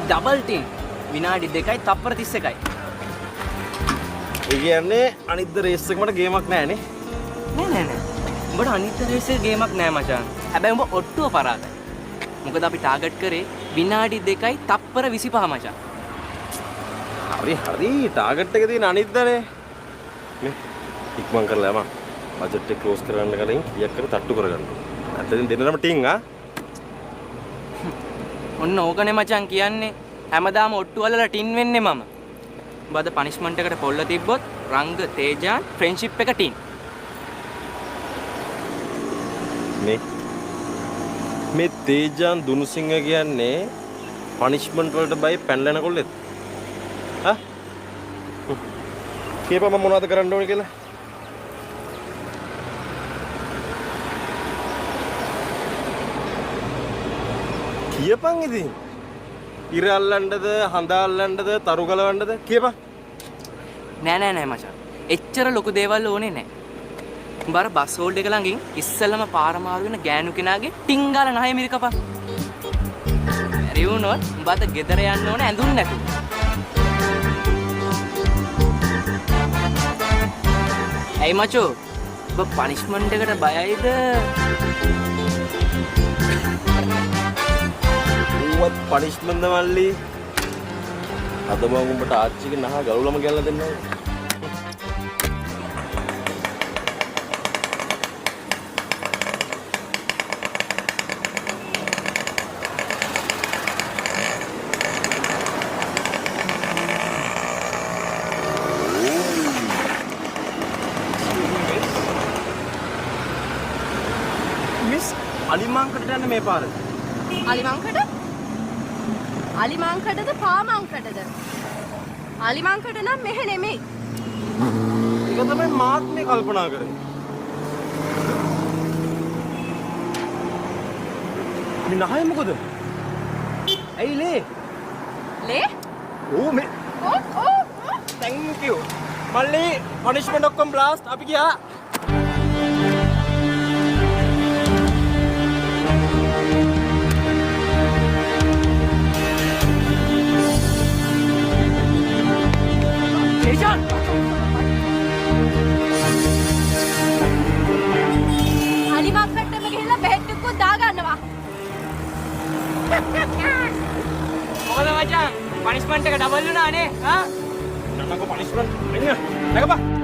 Double tin විනාඩි 2යි තප්පර 31යි. ඒ කියන්නේ අනිද්ද රේස් එක මට ගේමක් නෑනේ. නෑ. උඹට අනිත් රේස් එකේ ගේමක් නෑ මචං. හැබැයි උඹ ඔට්ටුව පරාදයි. මොකද අපි ටාගට් කරේ විනාඩි 2යි තප්පර 25 මචං. හරි ටාගට් එක තියෙන අනිද්දනේ. මේ ඉක්මන් කරලා යමන්. බජට් එක ක්ලෝස් කරගන්න කලින් කීයක් කර තට්ටු කරගන්න. නැත්නම් දෙන්නම ටින් ආ. ඔන්න ඕකනේ මචං කියන්නේ. හැමදාම ඔට්ටු වලලා ටින් වෙන්නේ මම. බද පනිෂ්මන්ට් එකට පොල්ල තිබ්බොත් රංග තේජාන් ෆ්‍රෙන්ඩ්ෂිප් එක ටින්. මේ තේජාන් දුනුසිංහ කියන්නේ පනිෂ්මන්ට් වලට බයි පැනලා යනකොල්ලෙත්. හා? කීපම මොනවද කරන්න ඕනේ කියලා? කියපන් ඉතින්. ඉර අල්ලන්නද, හඳ අල්ලන්නද, තරු ගලවන්නද කියපන්. නෑ මචං. එච්චර ලොකු දේවල් ඕනේ නෑ. උඹ අර බස් හෝල්ඩ් එක ළඟින් ඉස්සෙල්ලම පාර මාරු වෙන ගෑනු කෙනාගේ ටින් ගාලා නැහැ මිරිකපන්. බැරි වුණොත් උඹ අද ගෙදර යන්න ඕනේ ඇඳුම් නැතුව. ඇයි මචෝ? ඔබ පනිෂ්මන්ට් එකට බයයිද? ඌවත් පනිෂ්මන්ට් මල්ලි. අද මම උඹට ආච්චිගේ නහ ගලුලම ගැල්ලා දෙන්නම්. අලිමංකඩට යන්න මේ පාර. අලිමංකඩ? අලිමංකඩද පාමංකඩද? අලිමංකඩ නම් මෙහෙ නෙමෙයි. ඒක තමයි මාත් මේ කල්පනා කරේ. මේ නහය මොකද? ඇයි ලේ? ලේ? ඕ මේ. ඕ. Thank you. මල්ලි punishment ඔක්කොම blast අපි ගියා. අලිමංකඩටම ගිහිල්ලා බෙහෙත් ටිකක් දාගන්නවා. මොකද මචං? පනිෂ්මන්ට් එක ඩබල් වුණානේ. හා? නන්නකෝ punishment. එන්න. නැගපන්.